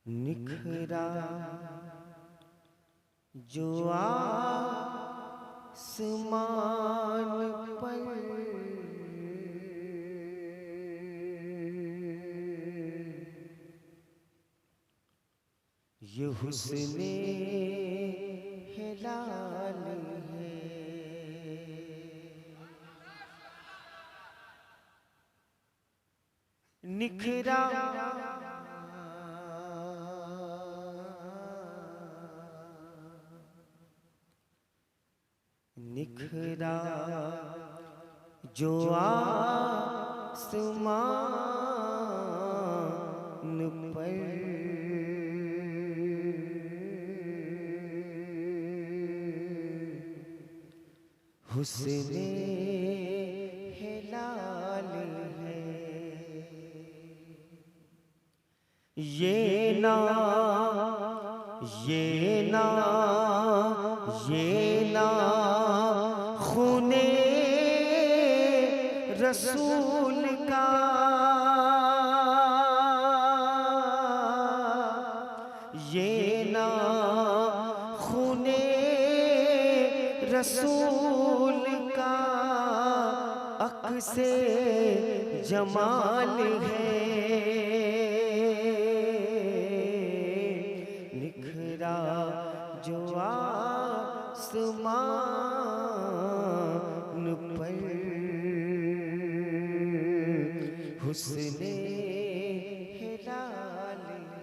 निखरा जो आसमान पर ये हुस्ने हिलाल है। निखरा निखरा जो आसमान पर हुस्ने हिलाल है। ये ना ये ना ये ना खूने रसूल का ये ना खूने रसूल का अक्से जमाल है। निखरा जो आसमान पर हुस्ने हिलाल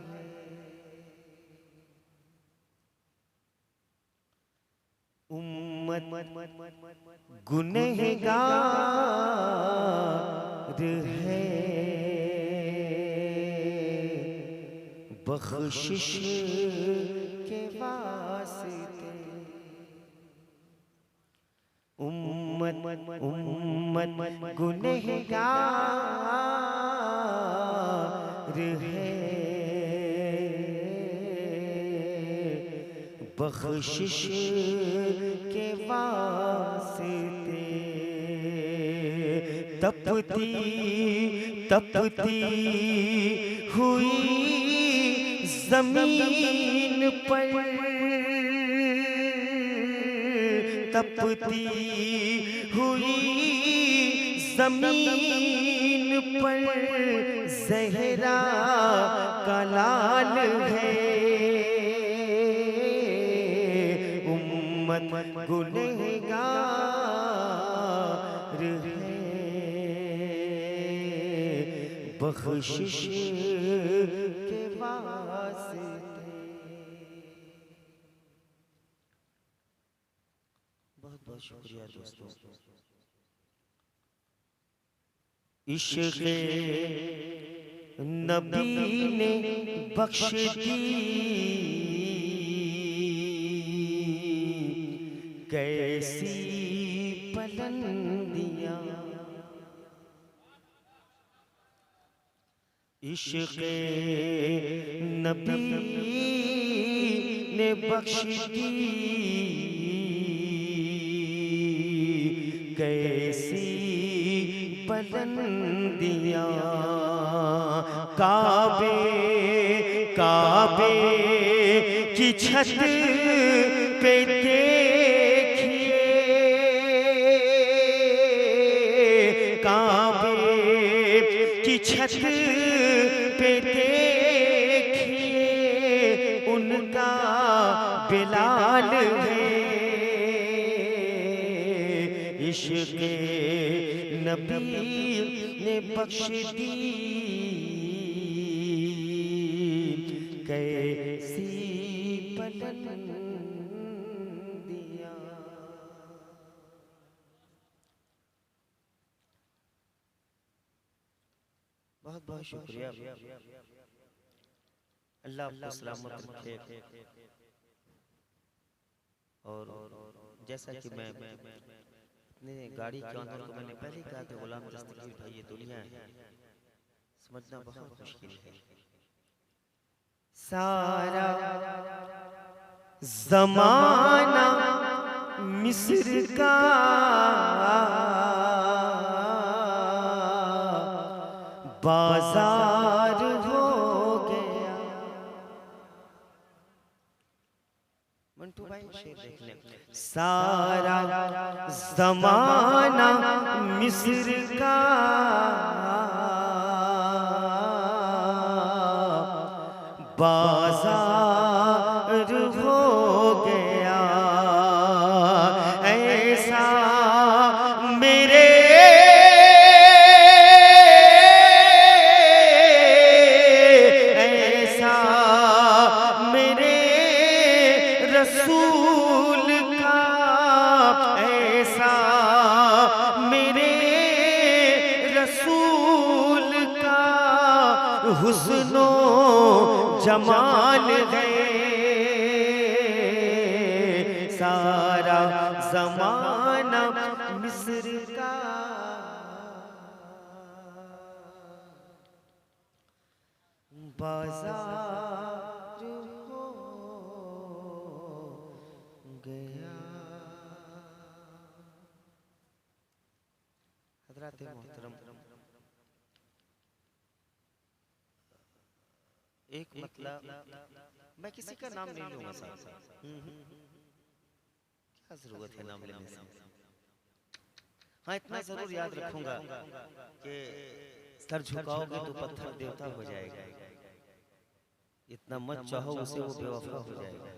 है। उम्मत गुनहगार है, बख्शिश के वास्ते। उम्मत गुनहगार है, बख्शिश के वास्ते। तपती तपती हुई जमीन पर, तपती हुई जमीन पर ज़हरा का लाल है। उम्मत गुनहगार है, बख्शिश के वास्ते। बहुत बहुत शुक्रिया दोस्तों। इश्क़ नबी ने बख्श दी कैसी बुलंदियाँ। इश्क़ नबी ने बख्श दी कैसी बुलंदियाँ। काबे काबे की छत पे देखिए, काबे की छत पे देखिए, उनका बिलाल है। इश्क़ नबी ने बख्श दी कैसी बुलंदियाँ। बहुत बहुत शुक्रिया। अल्लाह आपको सलामत रखे। और जैसा कि मैं अपने गाड़ी के अंदर को मैंने पहले कहा था, गुलाम दस्तगीर भाई ये दुनिया है, समझना बहुत मुश्किल है। सारा ज़माना मिस्र का बाजार हो गया, मंटू भाई शेर देख ले। सारा ज़माना मिस्र का बाजार हो गया, ऐसा मेरे रसूल का, ऐसा मेरे रसूल का हुस्नो जमाल है, सारा ज़माना मिस्र का बाजार हो गया। हज़रात मोहतरम, एक मतलब मैं किसी का नाम नहीं लूंगा साहब, क्या जरूरत है नाम लेने से। हाँ, इतना जरूर याद रखूंगा कि सर झुकाओगे तो पत्थर देवता हो जाएगा, इतना मत चाहो उसे वो बेवफा हो जाएगा।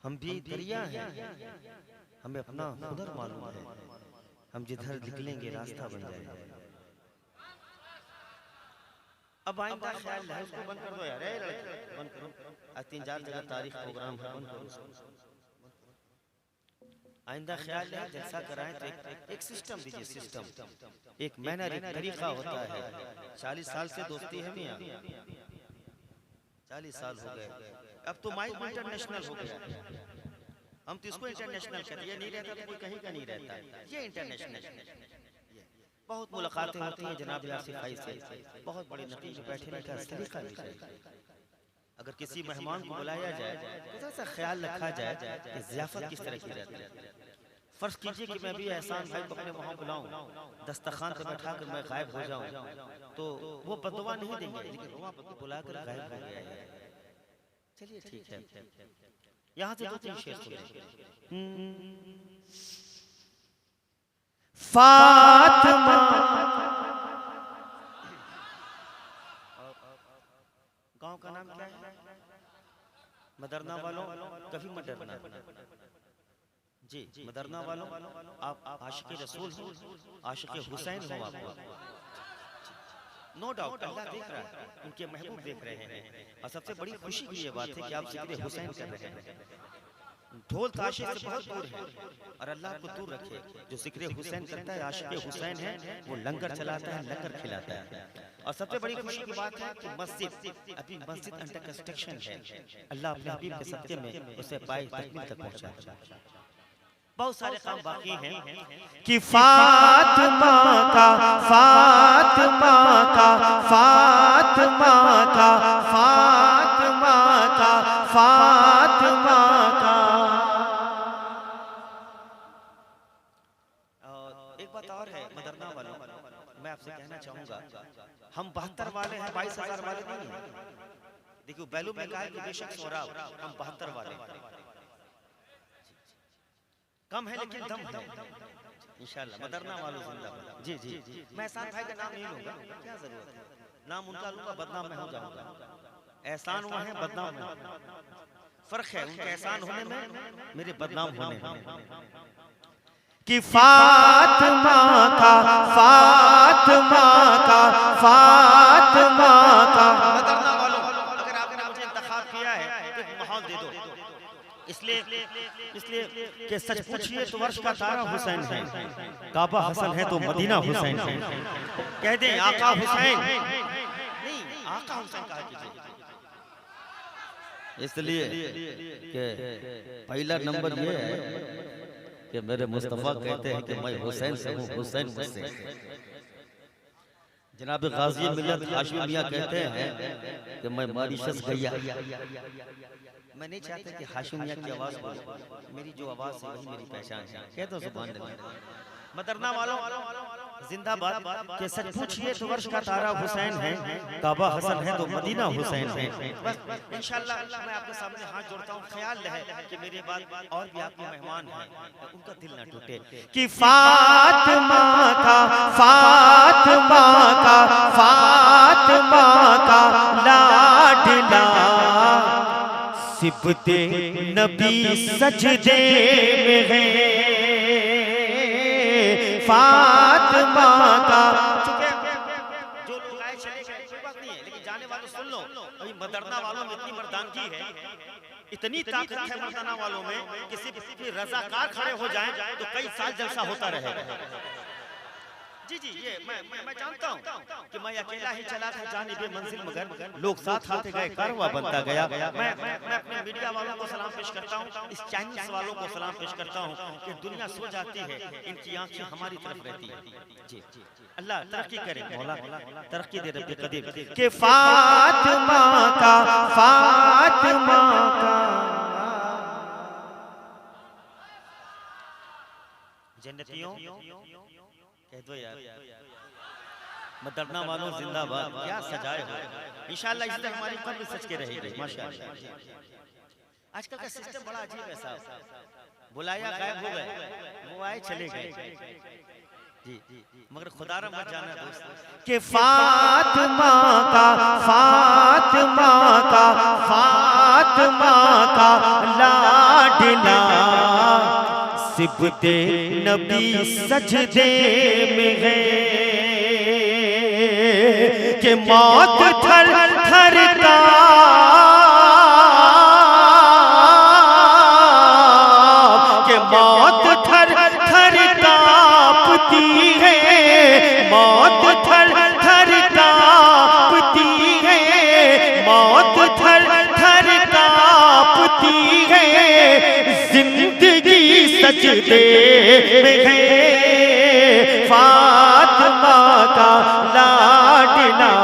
हम भी दरिया हैं, हमें अपना खुदर मालूम है, हम जिधर निकलेंगे रास्ता बन जाएगा। अब आइंदा ख्याल है, उसको बंद कर दो यार, बंद करो, आज 3-4 जगह तारीख प्रोग्राम है, बंद करो। आइंदा ख्याल है जलसा कराएं तो एक सिस्टम दीजिए, सिस्टम, एक मैनर, एक तरीका होता है। 40 साल से दोस्ती है मियां, 40 साल हो गए, अब तो माइक इंटरनेशनल हो गया, हम तो इसको इंटरनेशनल कहते हैं। ये नहीं रहता तो कोई कहीं का नहीं रहता, ये इंटरनेशनल। बहुत मुलाकातें होती हैं जनाब आसिफ भाई से, बहुत बड़े नतीजे बैठने का तरीका भी है। अगर किसी मेहमान को बुलाया जाए तो थोड़ा सा ख्याल रखा जाए कि ज़ियाफत किस तरह की रहती है। फर्ज कीजिए कि मैं भी एहसान भाई को अपने वहाँ बुलाऊं, दस्तरखान पे बैठा कर मैं गायब हो जाऊं, तो वो बददुआ नहीं देंगे, लेकिन वहाँ बुलाकर गायब हो गया है। चलिए ठीक है, यहाँ से 2-3 शेर सुने। फातिमा, गांव का नाम क्या है? मदरना वालों कभी मत डरना जी, मदरना वालों आप आशिक़े रसूल हो, आशिक़े हुसैन हो, आपको नो डाउट अल्लाह देख रहा है, उनके महबूब देख रहे हैं। और सबसे बड़ी खुशी की ये बात है कि आप ज़िक्र हुसैन कर रहे हैं। ढोल ताशे से बहुत दूर है और अल्लाह को दूर रखे। जो ज़िक्र हुसैन करता है, आशिक़े हुसैन है, वो लंगर चलाता है, लंगर खिलाता है। और सबसे बड़ी खुशी की बात है कि मस्जिद, अभी मस्जिद अंडर कंस्ट्रक्शन है, अल्लाह अपने हबीब के सदक़े में उसे पाई तकमील तक पहुंचा। बहुत सारे काम बाकी हैं कि फातिमा का, फातिमा का, फातिमा का, फातिमा का, फातिमा का। एक बात और है मदरना वालों, मैं आपसे कहना चाहूंगा, हम 72 वाले हैं, 22,000 वाले नहीं हैं। देखिए बैलू में कहा कि बेशक सोराब, हम 72 वाले कम है लेकिन दम है इंशाल्लाह। मदरना वालों जिंदाबाद। जी जी जी, मैं एहसान भाई का नाम नहीं लूंगा, क्या जरूरत है, नाम उनका लूंगा बदनाम मैं हो जाऊंगा। एहसान हुआ है, बदनाम में फर्क है, उनका एहसान होने में, मेरे बदनाम होने में। कि फातिमा का, फातिमा का, फातिमा का। मदरना वालों, अगर आपने मुझे इंतखाब किया है तो माहौल दे दो, इसलिए कि सच पूछिए तो वर्ष का तारा हुसैन है, काबा हसन है तो मदीना हुसैन है। कह दें आका हुसैन, नहीं आका हुसैन कहा कीजिए, इसलिए कि पहला नंबर ये है कि मेरे मुस्तफा कहते हैं कि मैं हुसैन से हूँ, हुसैन मुझसे। जनाब गाजी मिल्लत हाशिमी मियां कहते हैं कि मैं मॉरिशस गया। मैं नहीं चाहता कि हाशिम मियां की आवाज़ बोले, मेरी जो आवाज़ है वही मेरी पहचान है। कह दो सुभान अल्लाह। मदरना वालों जिंदाबाद। के सच पूछिए तो वर्ष का तारा हुसैन है, काबा हसन है तो मदीना हुसैन है। बस इंशाल्लाह मैं आपके सामने हाथ जोड़ता हूँ, ख्याल रहे कि मेरे बाद और भी आपके मेहमान हैं, उनका दिल ना टूटे। कि फातिमा का फातिमा का फातिमा का लाडला सिबते नबी सजदे में है, फातिमा का। जो लोग आए चले गए कोई बात नहीं है, लेकिन जाने वालों सुन लो, अभी मदरना वालों में इतनी मर्दानगी है, इतनी ताकत है मर्दाना वालों में, किसी भी रज़ाकार खड़े हो जाएं तो कई साल जलसा होता रहेगा। जी जी, ये मैं जानता हूँ कि मैं अकेला ही चला था जानिबे मंजिल, मगर लोग साथ आते गए, कारवां बनता गया। मैं अपने मीडिया वालों को सलाम पेश करता हूँ, इस चैनल्स वालों को सलाम पेश करता हूँ कि दुनिया सो जाती है, इनकी आंखें हमारी तरफ रहती है। जी अल्लाह तरक्की करे, मौला तरक्की दे रब्बे कदीर। के फातिमा का फातिमा का जन्नतियों कह दो यार, मदरना वालों जिंदाबाद। क्या सजाए हो, इंशाअल्लाह इससे हमारी कब्र सच के रहेगी माशाअल्लाह। आजकल का सिस्टम बड़ा अजीब है साहब, बुलाया गायब हो गए, वो आए चले गए। जी मगर खुदारा मत जाना दोस्त कि फातिमा का फातिमा का फातिमा का लाडला सिबते नबी सजदे में है, कि मौत थर थर का के मौत थर थर कांपती है, मौत थर थर कांपती है, मौत थर थर कांपती है, जिंदगी सजदे में है, फातिमा का लाडला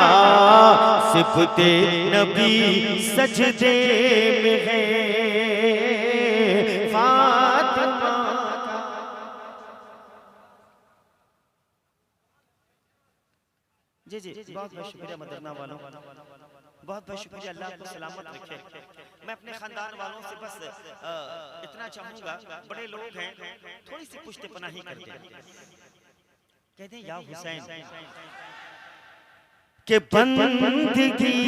सिबते नबी सजदे में है, फातिमा का। जी जी बहुत बहुत शुक्रिया मदरना वालों, बहुत बहुत शुक्रिया, अल्लाह आपको सलामत रखे। मैं अपने खानदान वालों से बस इतना चाहूंगा, बड़े लोग हैं थोड़ी सी पुश्ते पनाही करते हैं, कहते हैं या हुसैन के बंदगी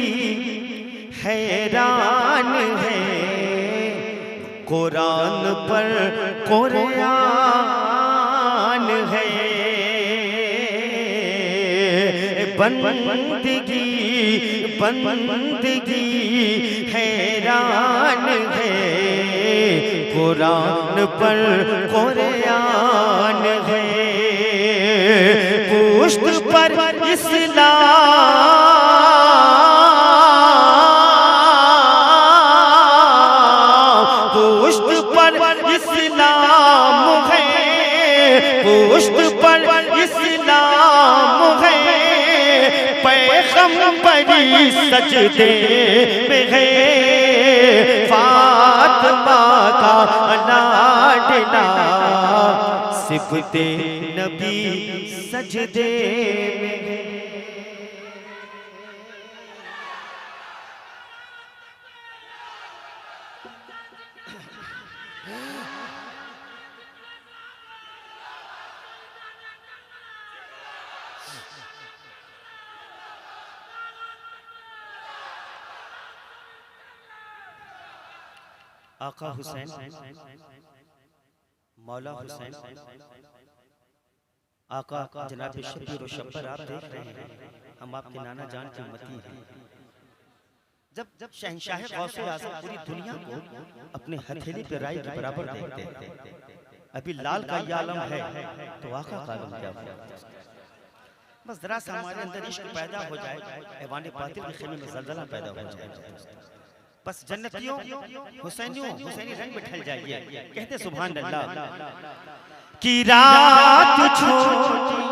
हैरान है, कुरान पर कुरान है, बंदगी बंदगी हैरान है, कुरान पर कुरान है, पुश्त पर इस्लाम, पुश्त पर इस्लाम है, पुश्त पर इस्लाम है, पैगंबरी सजदे में है, फातिमा का लाडला सिबते नबी सजदे में है। आका हुसैन, मौला हुसैन, आका जनाब शब्बीर और शब्बर आप देख रहे हैं, हम आपके नाना जान की उम्मती हैं। जब शहंशाह गौसे आज़म पूरी दुनिया को अपने हथेली पे राई के बराबर देखते हैं, अभी लाल का ये आलम है तो आका का आलम क्या होगा। बस जरा सा हमारे अंदर इश्क पैदा हो जाए, ऐवान बातिल के खेमे में ज़लज़ला पैदा हो जाए, बस जन्नतियों हुसैनियों हुसैनी रंग में ढल जाइए। कहते सुभान अल्लाह की रात छोटी,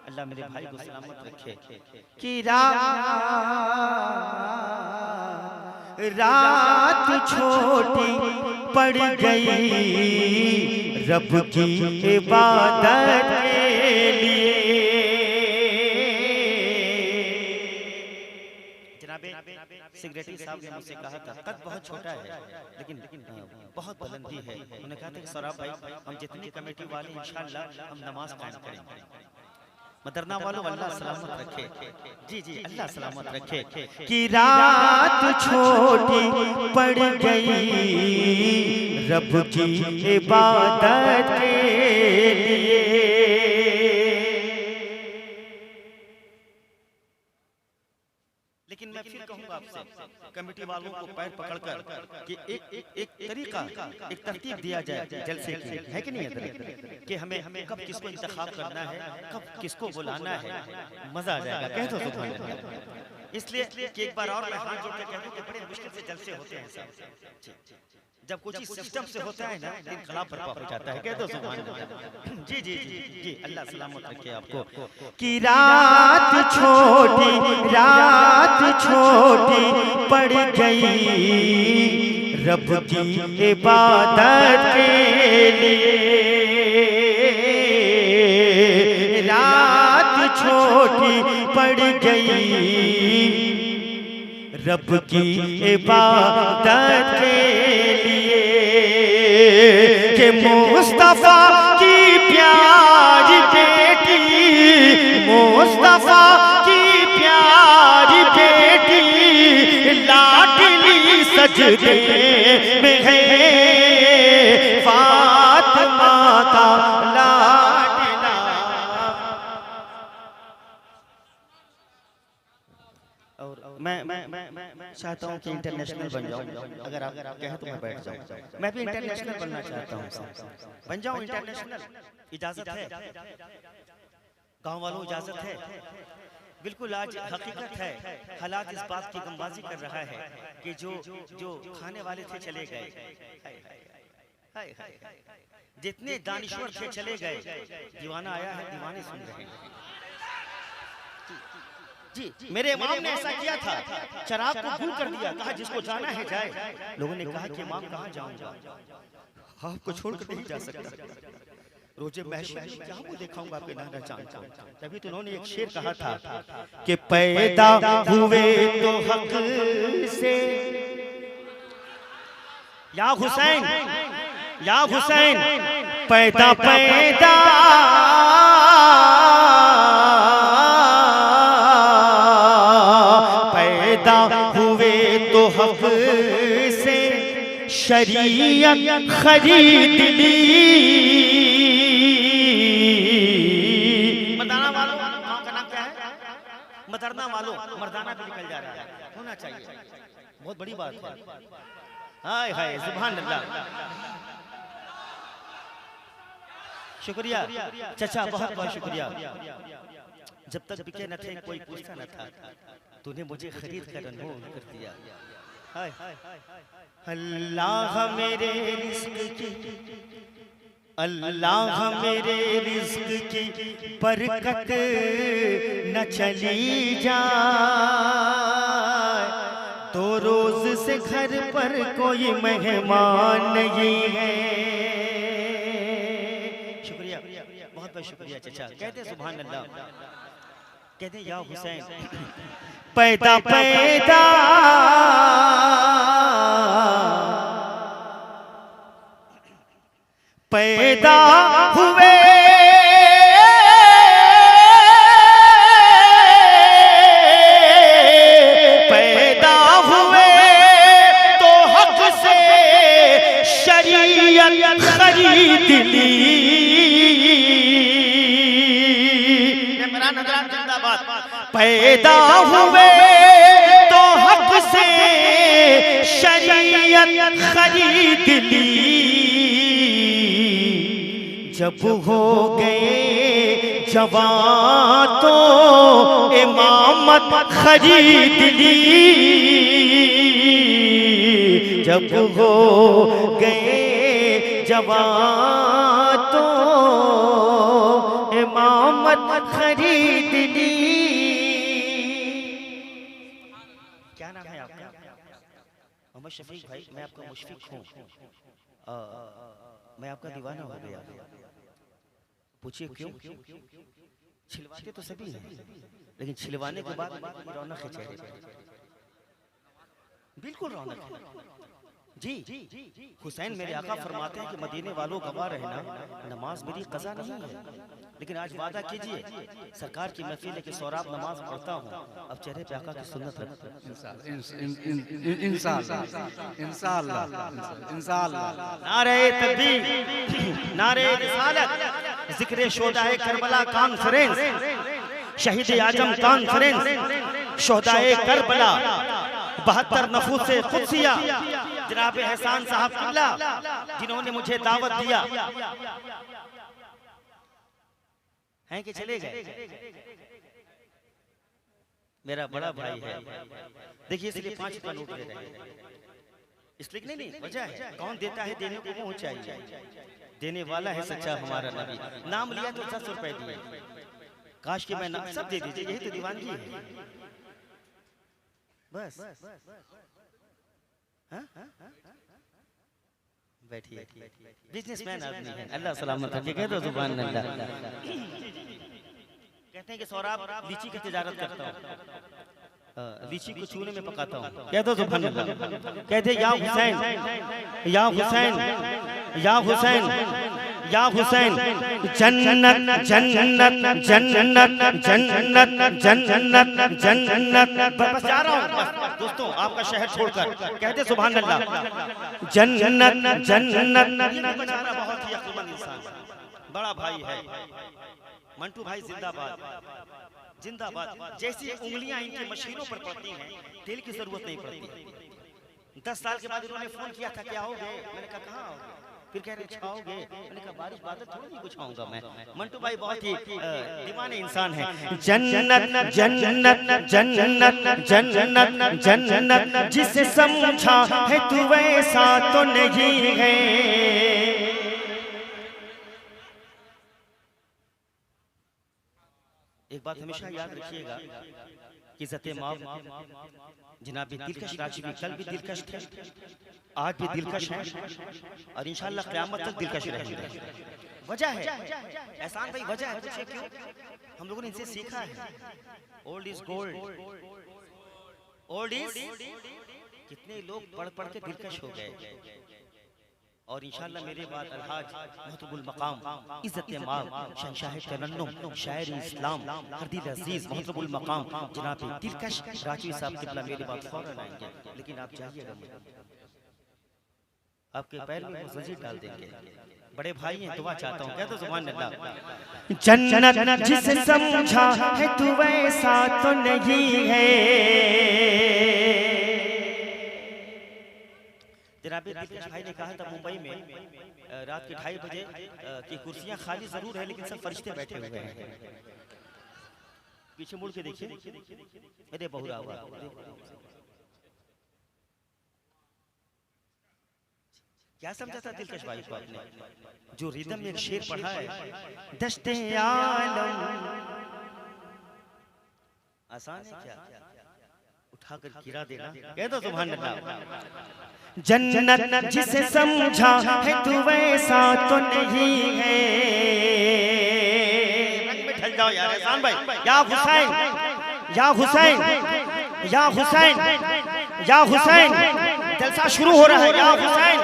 अल्लाह मेरे भाई को सलामत रखे, की रात छोटी पड़ गई रब की इबादत के लिए। जनाबे सेक्रेटरी साहब ने मुझसे कहा था, कद बहुत छोटा है लेकिन बहुत बुलंदी है। उन्होंने कहा था कि सौरभ भाई, हम जितनी कमेटी वाले इंशाअल्लाह हम नमाज कायम करेंगे। मदरना वालों अल्लाह सलामत रखे। जी जी, अल्लाह सलामत रखे। कि रात छोटी पड़ गई रब की इबादत के लिए। लेकिन मैं फिर कहूंगा आपसे, कमेटी वालों को पैर पकड़कर कि एक तरीका, एक तरतीब दिया जाए जलसे की, है कि नहीं है? कि हमें कब किसको इंतखाब करना है, कब किसको बुलाना है, मजा आ जाएगा। कह दो सुभान अल्लाह। इसलिए कि एक बार और मैं हाथ जोड़ के कह दूं कि बड़े मुश्किल से जलसे होते हैं सब। जब कुछ सिस्टम से होता है ना, इनकलाब बर्पा हो जाता है। कह दो सुभान अल्लाह। जी जी जी जी, अल्लाह सलामत रखे आपको। कि रात छोटी पड़ गई रब की इबादत के लिए। रात छोटी पड़ गई रब की इबादत के लिए। कि मुस्तफा की प्यारी बेटी, मुस्तफा की प्यारी बेटी लाडली सजदे में है, फातिमा का लाडला। और मैं चाहता हूँ कि इंटरनेशनल बन जाऊँ। अगर आप कहें तो मैं बैठ जाऊँ। मैं भी इंटरनेशनल बनना चाहता हूँ। बन जाऊँ इंटरनेशनल, इजाजत है? गांव वालों इजाजत है? बिल्कुल, आज हकीकत है, हालात इस बात की गमबाजी कर रहा है कि जो खाने वाले थे चले गए, जितने दानिश्वर थे चले गए। दीवाना आया है, दीवाने सुन रहे हैं। जी, मेरे इमाम ने ऐसा किया था, शराब को भूल कर दिया, कहा जिसको जाना है जाए। लोगों ने कहा कि इमाम कहाँ जाऊंगा, आपको छोड़कर नहीं जा सकता। रोजे महशर में क्या मुंह दिखाऊंगा आपके नाना जान को। तभी तो उन्होंने एक शेर कहा था कि पैदा हुए तो हक से, या हुसैन पैदा हुए तो हक से शरीयत खरीद ली। मर्दाना वालों, गाँव का नाम क्या है? मदरना वालों, मर्दाना भी निकल जा रहा है, होना चाहिए। बहुत बड़ी बात है। हाय हाय सुभान अल्लाह। शुक्रिया चाचा, बहुत बहुत शुक्रिया। जब तक बिके न थे कोई पूछता न था, तूने मुझे खरीद कर अनमोल कर दिया। हाय अल्लाह मेरे रिज़्क़ की, अल्लाह मेरे रिज़्क़ की बरकत न चली जाए। तो रोज से घर पर कोई मेहमान नहीं है। शुक्रिया, बहुत बहुत शुक्रिया चाचा। कहते सुभान अल्लाह, कहते या हुसैन पैदा हुए तो हक से शरीयत खरीद ली। पैदा हुए तो हक से शरीयत खरीद ली। जब हो गए जवान तो इमामत खरीद ली। जब हो गए जवान तो इमामत खरीद ली। क्या नाम है आपका? मोहम्मद शफीक भाई, मैं आपका मुशफिक हूँ। मैं आपका दीवाना हो गया। पूछिए क्यों? छिलवाते तो सभी हैं, लेकिन छिलवाने के बाद रौनक है चेहरे पे, बिल्कुल रौनक है। जी हुसैन मेरे आका फरमाते हैं कि मदीने वालों गवाह रहना, नमाज मेरी कज़ा नहीं है, लेकिन आज वादा कीजिए सरकार की महफिल है कि सौराब नमाज पढ़ता हूँ, अब चेहरे पे आका की सुन्नत रखता हूँ। नारे तकबीर, नारे रिसालत, जिक्र शोहदाए करबला कॉन्फ्रेंस, शहीद आजम कॉन्फ्रेंस, शोहदाए करबला 72 नफूस से खुदसिया, जनाब एहसान साहब किबला जिन्होंने मुझे दावत दिया हैं कि चले गए। मेरा बड़ा भाई है, देखिए इसलिए 5 रुपया नोट दे रहे हैं, इसलिए नहीं वजह है, कौन देता है देने को मुंह चाहिए, देने वाला है सच्चा हमारा नबी। नाम लिया तो 10 रुपए दिए, काश कि मैं नाम सब दे दीजिए, यही तो दीवानगी है बस। बैठिए, बिजनेसमैन आदमी है, अल्लाह सलामत रखे, कह दो सुभान अल्लाह। कहते हैं कि सौराब लीची की तिजारत करता हूँ, लीची को चूल्हे में पकाता हूँ, कह दो सुभान अल्लाह। कहते या हुसैन, या हुसैन, या हुसैन, या हुसैन, जन्नत जन्नत जन्नत जन्नत जन्नत जन्नत, बस जा रहा हूँ दोस्तों आपका शहर छोड़कर, कहते सुभान अल्लाह। जन्नत जन्नत, बेचारा बहुत ही अक्लमंद इंसान, बड़ा भाई है, मंटू भाई जिंदाबाद जिंदाबाद। जैसी उंगलियां इनकी मशीनों पर पड़ती हैं, तेल की जरूरत नहीं पड़ती। 10 साल के बाद इन्होंने फोन किया था, क्या आओगे? मैंने कहा कहाँ आओगे? फिर कह रहे छाओगे, मैंने कहा बारिश बादल थोड़ी नहीं कुछ आऊंगा मैं। मंटू भाई बहुत ही दीवाने इंसान है। जन्नत जन्नत जन्नत जन्नत जन्नत, जिसे समझा है तू वैसा तो नहीं है। एक बात हमेशा याद रखिएगा कि इज्जत माँ जनाब दिलकश राजवी कल भी दिलकश थे, आज भी दिलकश है और इंशाल्लाह क़यामत तक दिलकश रहेंगे। वजह है एहसान भाई, वजह है, पूछिए क्यों? हम लोगों ने इनसे सीखा है, old is gold, old is. कितने लोग पढ़ पढ़ के दिलकश हो गए, और इंशाल्लाह मेरे बाद अलहाज महतुबुल मकाम इज्जत माल शहंशाह तरन्नुम शायर इस्लाम हरदिल अजीज महतुबुल मकाम जनाब दिलकश राजवी साहब किबला मेरे बाद फौरन आएंगे, लेकिन आप जाइएगा, आपके पैर में मस्जिद डाल देंगे। बड़े भाई हैं, दुआ चाहता हूँ, कह दो सुभान अल्लाह। जन्नत जिसे समझा है तू वैसा तो नहीं है। जनाब दिलकश भाई ने कहा था मुंबई में रात के 2:30 बजे कि कुर्सियां खाली जरूर है, लेकिन सब फरिश्ते बैठे हुए हैं। पीछे मुड़ के देखिए, अरे बहुरा हुआ। क्या समझा था दिलकश भाई को आपने? जो रिदम में एक शेर पढ़ा है, दश्ते आलम, आसान है क्या? उठाकर गिरा देना, कह दो सुभान अल्लाह। जन्नत जिसे समझा है तू वैसा तो नहीं है। रंग में ढल जाओ यार एहसान भाई। या हुसैन, या हुसैन, या हुसैन, या हुसैन, जलसा शुरू हो रहा है। या हुसैन,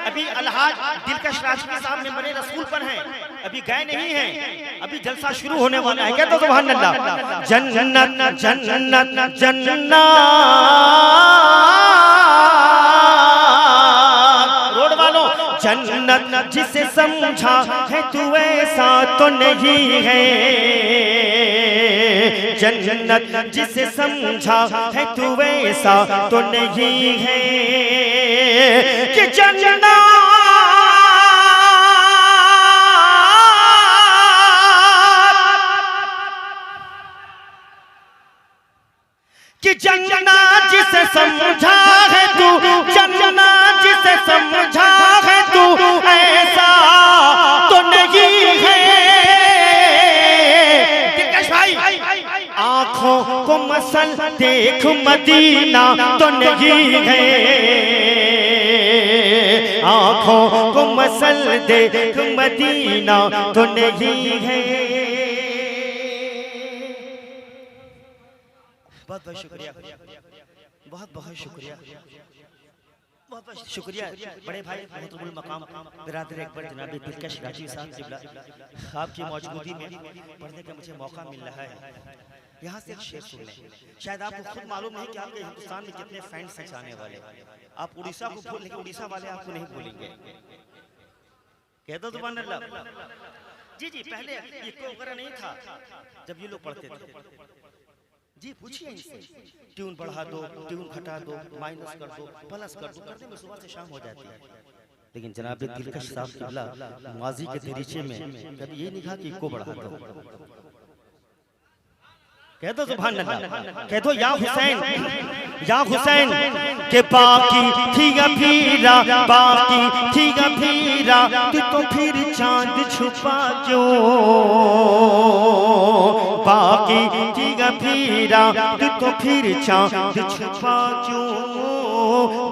अभी अलहाज दिलकश राजवी साहब मेंबरे रसूल पर हैं, अभी गए नहीं हैं, अभी जलसा शुरू होने वाला है, क्या तो सुभान अल्लाह। जन्नत जन्नत जन्नत, रोड वालों, जन्नत जिसे समझा है तू ऐसा तो नहीं है। जन्नत जिसे समझा है तू ऐसा तो नहीं है कि जन्नत कि जन्नत जिसे समझा है तू, जन्नत जिसे समझा है तू ऐसा तो नहीं है। दिलकश भाई, आँखों को मसल देख मदीना तो नहीं है। आँखों को मसल देख मदीना तो नहीं है। बहुत बहुत शुक्रिया, बहुत बहुत शुक्रिया, बहुत बहुत शुक्रिया बड़े भाई महतरमुल मकाम बिरादर अकबर जनाब दिलकश राजी साहब क़िबला, आपकी मौजूदगी में पढ़ने का मुझे मौका मिल रहा है। यहाँ से एक शेर सुन लें। शायद आपको खुद मालूम नहीं कि आपके हिंदुस्तान में कितने फैंस हैं आने वाले। आप उड़ीसा को भूल, लेकिन उड़ीसा वाले आपको नहीं भूलेंगे। कह दो सुभान अल्लाह। जी जी, पहले इको वगैरह नहीं था जब ये लोग पढ़ते थे। जी पूछिए इनसे, ट्यून बढ़ा दो, ट्यून घटा दो, माइनस कर दो, प्लस कर दो, करने में सुबह से शाम हो जाती है। लेकिन जनाब दिलकश साहब क़िबला माजी के दरीचे में कभी ये नहीं कहा कि इको बढ़ा दो। कह दो सुभान अल्लाह, कह दो या हुसैन, या हुसैन के बाकी थी गफीरा, बाकी थी गफीरा, तू तो फिर चांद छुपा क्यों, बाकी थी गफीरा, तू तो फिर चांद छुपा क्यों,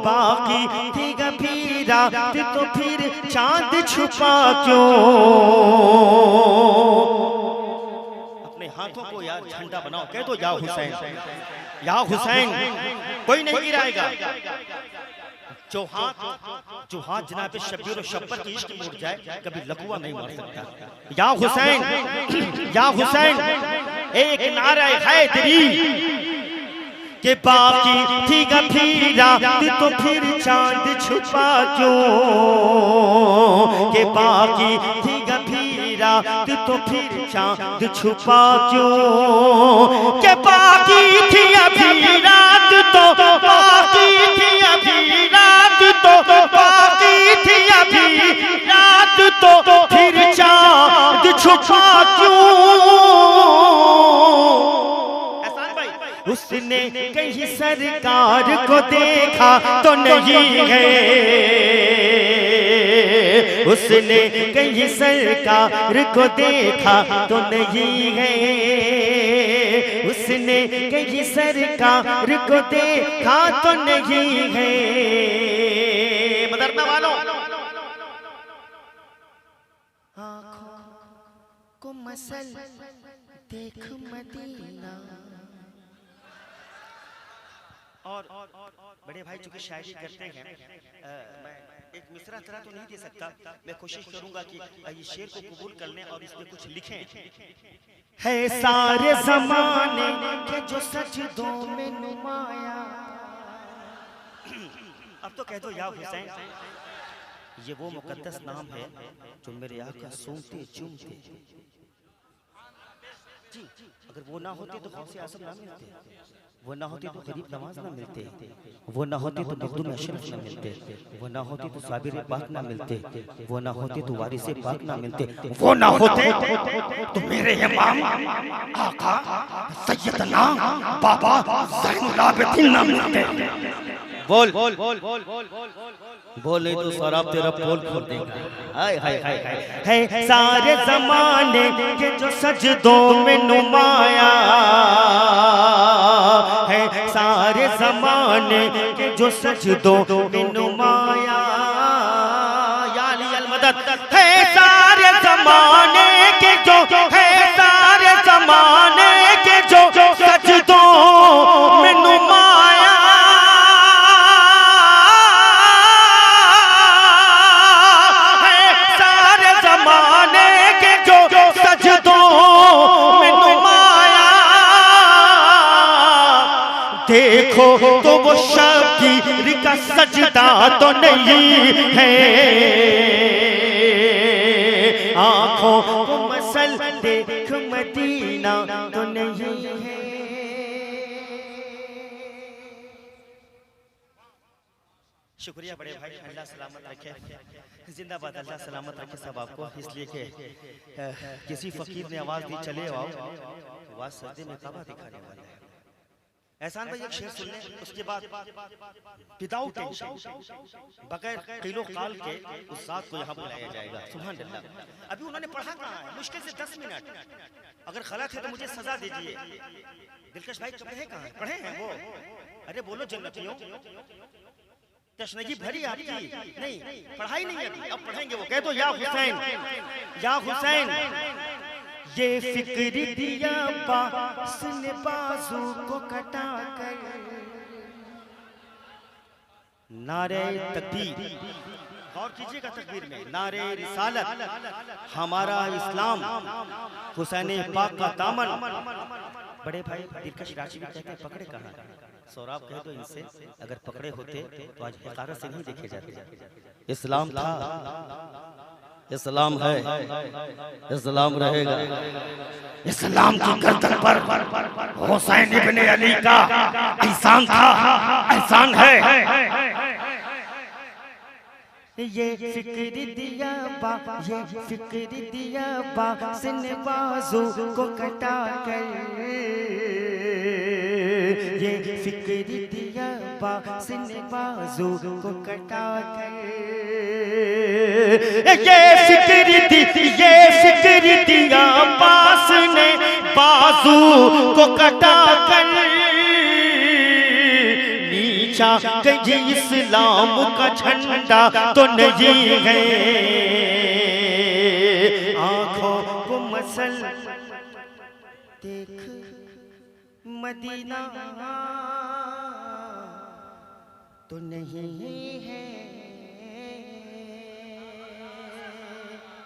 बाकी थी गफीरा, तू तो फिर चांद छुपा क्यों। हाथों को यार झंडा बनाओ, कह दो या हुसैन, या हुसैन, कोई नहीं गिराएगा। जो हाथ जनाब शब्बीर और शब्बर की इश्क में उठ जाए, कभी लकुआ नहीं मार सकता। या हुसैन, या हुसैन, एक नारा हैदरी के बाकी थी गफीरा, तो फिर चांद छुपा क्यों, के बाकी थी गफीरा, तो फिर चांद छुपा क्यों, के बाकी थी अभी रात, तो बाकी थी अभी रात, तो बाकी थी अभी रात, तो फिर चांद छुपा क्यों। उसने कहीं सरकार को देखा तो नहीं है, उसने कहीं सरकार को देखा तो नहीं है, उसने कहीं सरकार को देखा तो नहीं है। मदरना वालों, आँखों को मसल देख मदीना। और बड़े भाई चूंकि शायरी करते हैं, मैं एक मिसरा तरह तो नहीं दे सकता, मैं कोशिश करूंगा कि ये शेर को कबूल कर लें और इसमें कुछ लिखें। है सारे ज़माने के जो सजदों में नुमाया। अब तो कह दो या हुसैन, ये वो मुकद्दस नाम है जो मेरे आका सूंघते चूमते। जी, अगर वो ना होते तो गौसे आज़म ना मिलते, वो ना होती तो गरीब नवाज ना मिलते, वो ना होती तो मखदूम अशरफ ना मिलते, वो ना होती तो साबिर पाक ना मिलते, वो ना होती तो वारिस पाक ना मिलते, वो ना होते तो मेरे इमाम आका सैयदना बाबा ज़ैनुल आबिदीन ना मिलते। बोल बोल बोल बोल बोल बोल बोल, नहीं तो सराब तेरा पोल खोल देगा। हाय हाय हाय हाय, है सारे ज़माने के जो सजदों में नुमाया, है सारे ज़माने के जो सजदों में नुमाया। या अली अल मदद, है सारे ज़माने के जो, है सारे ज़माने के जो सजदों में नुमाया। है सारे ज़माने के जो सजदों में नुमाया। देखो तो वो शबीर का सजदा तो नहीं है, आँखों को मसल देख मदीना तो नहीं है। शुक्रिया बड़े भाई, अल्लाह सलामत रखे, जिंदाबाद, अल्लाह सलामत रखे सब आपको। इसलिए कि किसी फकीर ने आवाज दी चले आओ, आवाज सर्दी में काबा दिखाने वाला है। एहसान भाई एक शेर सुन लें, उसके बाद विदाउट टेंशन बगैर किलो काल के उस जात को यहाँ बुलाया जाएगा। सुभान अल्लाह। अभी उन्होंने पढ़ा कहाँ है, मुश्किल से 10 मिनट, अगर गलत है तो मुझे सजा दीजिए। दिलकश भाई पढ़े कहाँ है, पढ़े हैं वो? अरे बोलो जन्नतियों, तशनगी भरी आपकी नहीं, पढ़ाई नहीं है, अब पढ़ेंगे। वो कह दो या हुसैन, या हुसैन। ये फिक्र दिया बास ने बाजू को कटा कर, नारे तकबीर, गौर कीजिएगा तकबीर में, नारे रिसालत, हमारा इस्लाम, हुसैन पाक का दामन। बड़े भाई दिलकश राशि भी कहते हैं पकड़े कहाँ? सौराब कह दो इनसे, अगर पकड़े होते तो आज हकारत से नहीं देखे जाते। इस्लाम था, इस्लाम है, इस्लाम रहेगा। इस्लाम की गर्दन पर हुसैन इब्ने अली का एहसान था, एहसान है। ये फिक्र दिया बा, ये फिक्र दिया बास ने बाजू को कटा कर, ये फिक्र दिया बास ने बाजू को कटा कर, ये फिक्र दिया बास ने बाजू को कटा कर, कहीं इस्लाम का झंडा तो नहीं है, आंखों को मसल देख मदीना तो नहीं है।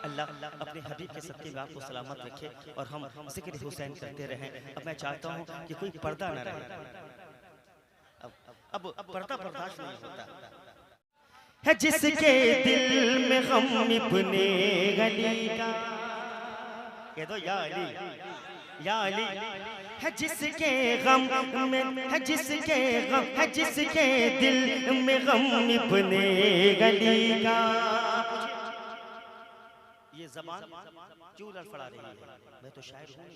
अल्लाह अपने हबीब के सबके बात को सलामत रखे और हम जिक्र हुसैन करते रहें। अब मैं चाहता हूँ कि कोई पर्दा न रहे, अब पर्दा बर्दाश्त नहीं होता है। जिसके दिल में गम इब्ने अली का, कह दो या अली, या अली। है जिसके गम में, है जिसके गम, है जिसके दिल में गम इब्ने अली का। ये ज़बान क्यों लड़खड़ा रही है? मैं तो शायर हूँ,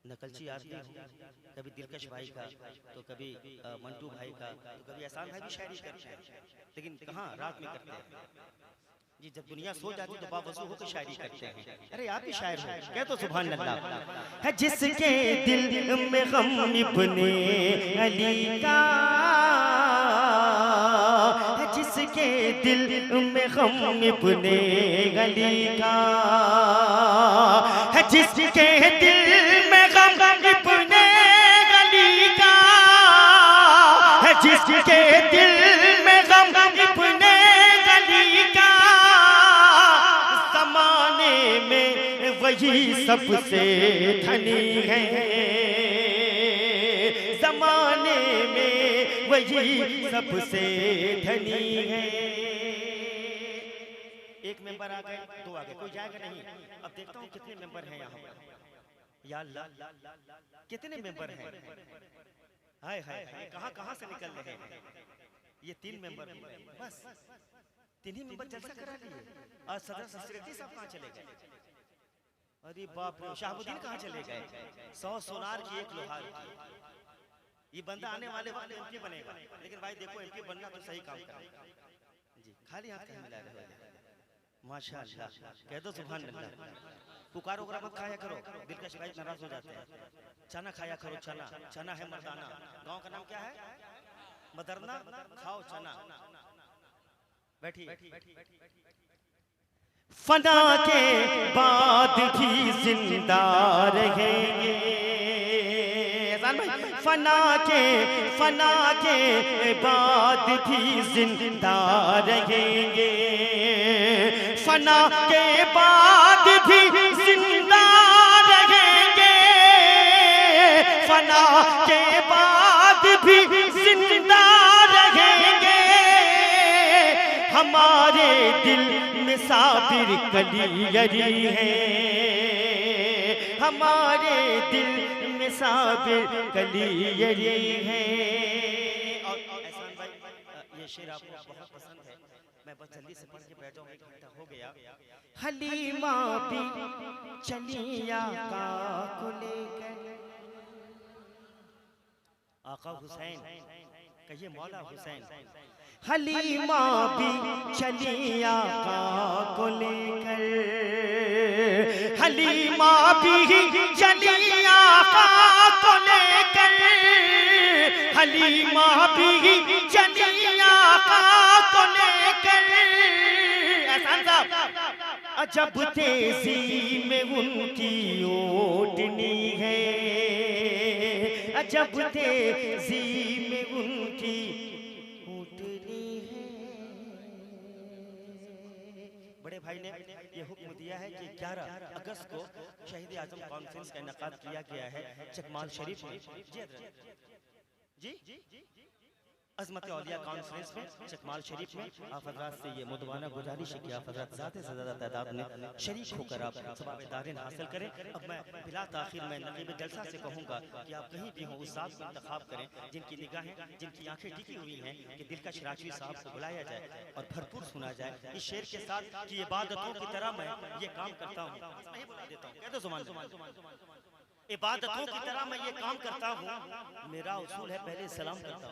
नकलची आदमी हूँ। कभी दिलकश भाई का, तो कभी मंटू भाई का, तो कभी एहसान भाई भी शायरी करते हैं, लेकिन कहाँ रात में करते हैं जी। जब दुनिया सो जाती तो बावजू होकर शायरी करते हैं। अरे आप भी शायर हो, कह तो सुभान अल्लाह। है जिसके दिल में गम इब्ने अली का, है जिसके दिल में गम इब्ने अली का, है जिसके दिल में गम इब्ने अली का, है जिसके दिल में गम इब्ने अली का, ज़माने में वही सबसे धनी है, ज़माने में वही सबसे धनी है। एक मेंबर आ गए, दो आ गए, कोई जाएगा नहीं। अब देखता हूँ कितने मेंबर हैं यहाँ पर। या अल्लाह कितने मेंबर हैं? हाय हाय हाय, कहाँ से निकल रहे हैं? ये 3 मेंबर, बस 3 ही मेंबर जलसा करा लिए। और सदर सेक्रेटरी साहब कहाँ चले गए? अरे बाप रे, शाहबुद्दीन कहाँ चले गए? 100 सोनार की 1 लोहार की। ये बंदा आने वाले वाले एमपी बनेगा, लेकिन भाई देखो एमपी बनना तो सही काम करें जी, खाली हाथ कहीं मिला रहे। माशाअल्लाह, कह दो सुभान अल्लाह। पुकारो वगैरह मत खाया करो, दिलकश भाई नाराज हो जाते हैं। चना खाया करो, चना, चना है मर्दाना। गांव का नाम क्या है? मदरना। खाओ चना। बैठिए। फना के बाद भी जिंदा रहेंगे, फना के बाद भी जिंदा रहेंगे, फना के बाद भी जिंदा रहेंगे, फना के बाद भी जिंदा रहेंगे। हमारे दिल में साबिर कलियरी है, हमारे दिल में साबिर कलियरी है। और एहसान भाई, ये शेर आपको बहुत पसंद है, मैं बस जल्दी से पढ़ के बैठ जाऊँ, 1 घंटा हो गया। हलीमा भी चलिया का को लेकर, आका हुसैन कहिए मौला हुसैन। हलीमा भी चलिया का को लेकर, हलीमा भी चलिया का को लेकर, हलीमा भी चलिया आका को लेकर एहसान साहब अजब तेजी में उनकी ओटनी है, अजब तेजी में उनकी ओटनी है। बड़े भाई ने ये हुक्म दिया है कि 11 अगस्त को शहीद आजम कॉन्फ्रेंस का इनेकाद किया गया है चकमाल शरीफ में। जी अजमत औलिया कॉन्फ्रेंस में चकमाल शरीफ में आप हजरात से ये मुदवाना गुजारिश है कि आप हजरात ज़्यादा से ज़्यादा तादाद में शरीक होकर आप सवाब-ए-दारिन हासिल करें। अब मैं बिला ताखिर में नकीब जलसा से कहूँगा कि आप कहीं भी हों उस ज़ात को इंतखाब करें जिनकी निगाहें, जिनकी आंखें टिकी हुई हैं कि दिलकश राजवी साहब को बुलाया जाए और भरपूर सुना जाए इस शेर के साथ कि इबादतों की तरह मैं ये काम करता हूँ। नहीं बुला देता हूँ, कह दो ज़ुबान, इबादतों की तरह मैं ये काम करता हूँ। मेरा उसूल है पहले सलाम करता हूँ।